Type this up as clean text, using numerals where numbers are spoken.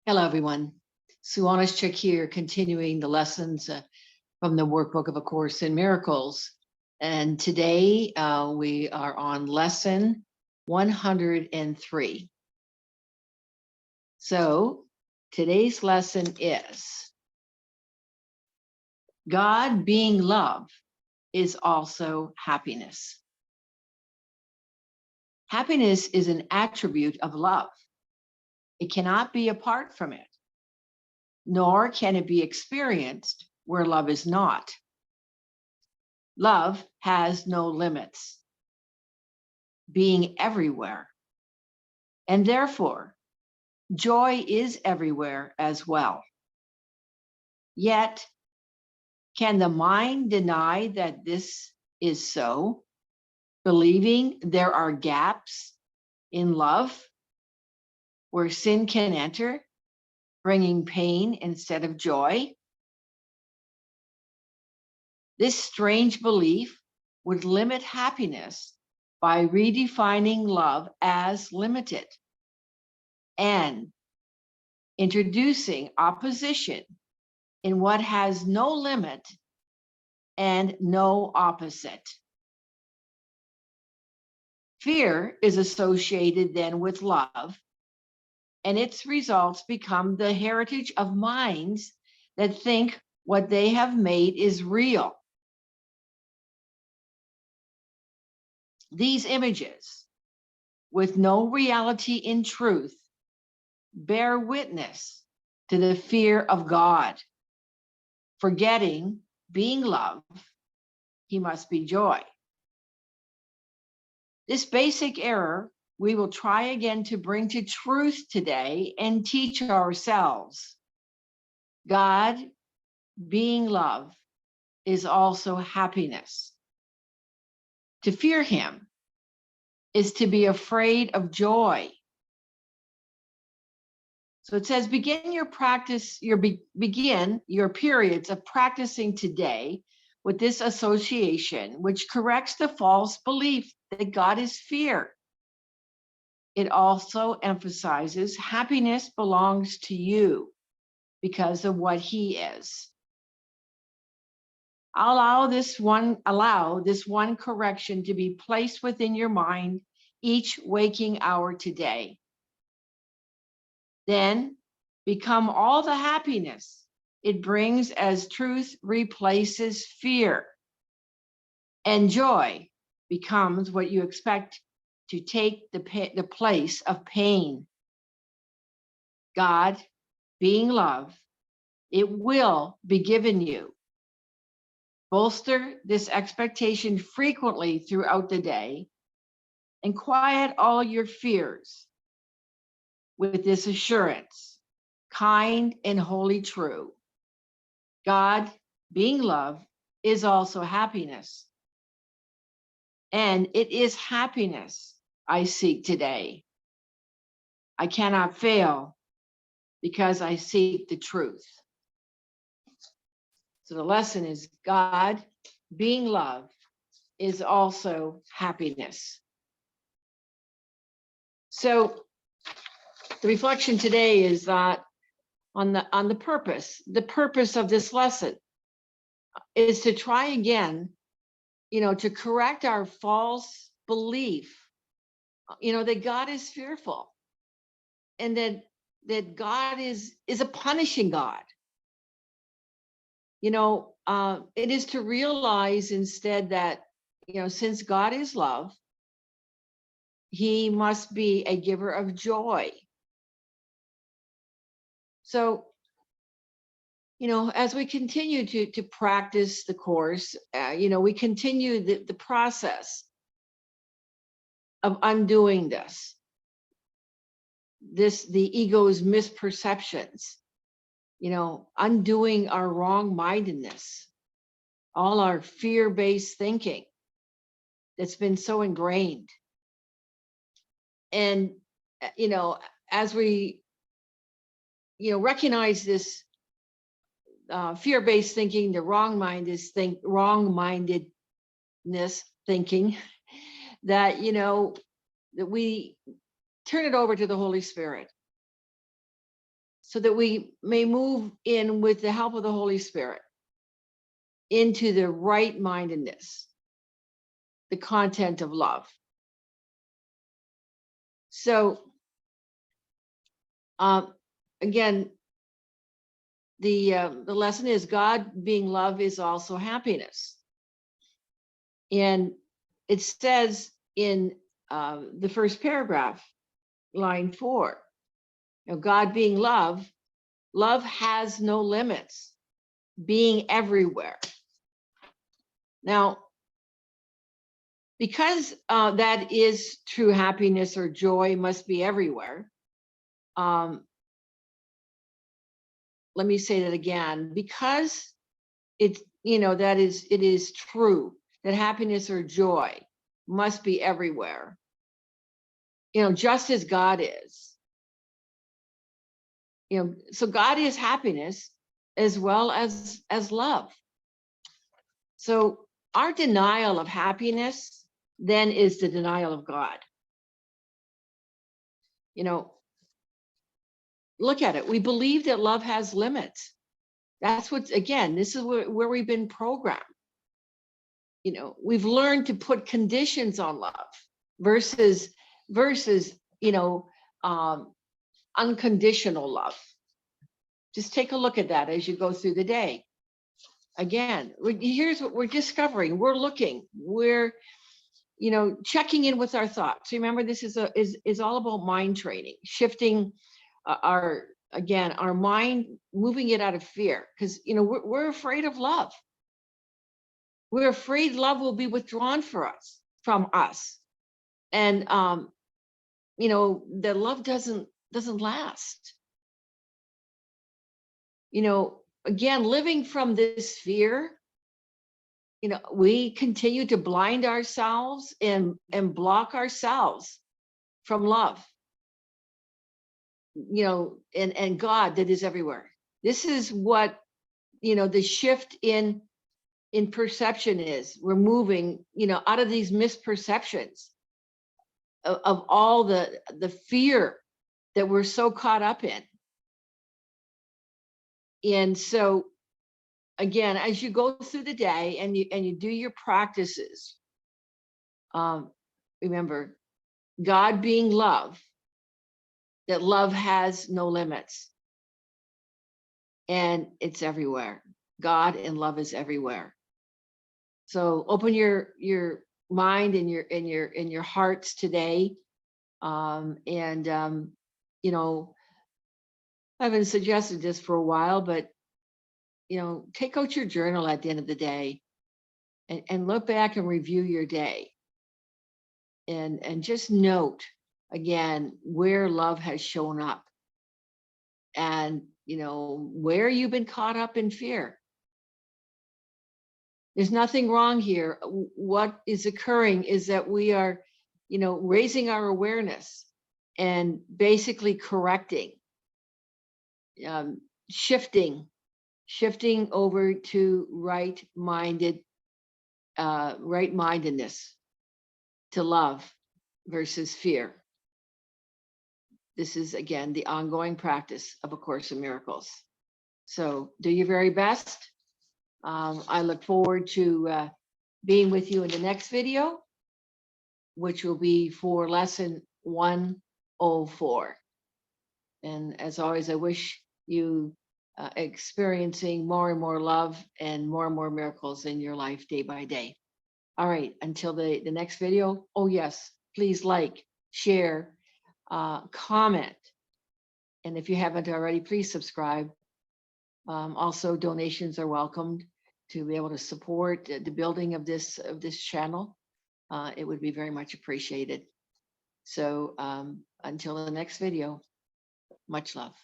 Hello, everyone. Sue.oneschuk here, continuing the lessons from the Workbook of A Course in Miracles. And today we are on lesson 103. So today's lesson is God being love is also happiness. Happiness is an attribute of love. It cannot be apart from it, nor can it be experienced where love is not. Love has no limits, being everywhere, and therefore joy is everywhere as well. Yet, can the mind deny that this is so, believing there are gaps in love where sin can enter, bringing pain instead of joy? This strange belief would limit happiness by redefining love as limited and introducing opposition in what has no limit and no opposite. Fear is associated then with love, and its results become the heritage of minds that think what they have made is real. These images, with no reality in truth, bear witness to the fear of God. Forgetting being love, he must be joy. This basic error we will try again to bring to truth today and teach ourselves. God, being love, is also happiness. To fear him is to be afraid of joy. So it says, begin your periods of practicing today with this association, which corrects the false belief that God is fear. It also emphasizes happiness belongs to you because of what he is. Allow this one correction to be placed within your mind each waking hour today. Then become all the happiness it brings as truth replaces fear. And joy becomes what you expect to take the place of pain. God, being love, it will be given you. Bolster this expectation frequently throughout the day and quiet all your fears with this assurance, kind and wholly true. God, being love, is also happiness. And it is happiness I seek today. I cannot fail because I seek the truth. So the lesson is God, being love, is also happiness. So the reflection today is that on the purpose. The purpose of this lesson is to try again, to correct our false belief, that God is fearful and that God is a punishing God. It is to realize instead that, since God is love, he must be a giver of joy. So, as we continue to practice the course, we continue the process of undoing the ego's misperceptions, undoing our wrong-mindedness, all our fear-based thinking that's been so ingrained. And, as we, recognize this fear-based thinking, the wrong-mindedness thinking, that, that we turn it over to the Holy Spirit. so that we may move in with the help of the Holy Spirit into the right mindedness, the content of love. So again, the lesson is God being love is also happiness. And it says in the first paragraph, line 4, God being love, love has no limits, being everywhere. Now, because that is true happiness or joy must be everywhere. Let me say that again, because it is true that happiness or joy must be everywhere. Just as God is. So God is happiness as well as love. So our denial of happiness then is the denial of God. Look at it. We believe that love has limits. That's what, again, this is where we've been programmed. We've learned to put conditions on love versus unconditional love. Just take a look at that as you go through the day. Again, here's what we're discovering. We're looking, we're checking in with our thoughts. Remember, this is all about mind training, shifting our mind, moving it out of fear, because we're afraid of love. We're afraid love will be withdrawn from us, and that love doesn't last. Again, living from this fear, we continue to blind ourselves and block ourselves from love. And God that is everywhere. This is what the shift in perception is. We're moving out of these misperceptions of all the fear that we're so caught up in. And so again, as you go through the day and you do your practices, remember, God being love, that love has no limits, and it's everywhere. God and love is everywhere. So open your mind and your hearts today. I haven't suggested this for a while, but take out your journal at the end of the day and look back and review your day, and just note again where love has shown up, and where you've been caught up in fear. There's nothing wrong here. What is occurring is that we are raising our awareness and basically correcting, shifting over to right-mindedness, to love versus fear. This is, again, the ongoing practice of A Course in Miracles. So do your very best. I look forward to being with you in the next video, which will be for lesson 104. And as always, I wish you experiencing more and more love and more miracles in your life day by day. All right, until the next video. Oh yes, please like, share, comment. And if you haven't already, please subscribe. Also, donations are welcomed to be able to support the building of this channel. It would be very much appreciated. So until the next video, much love.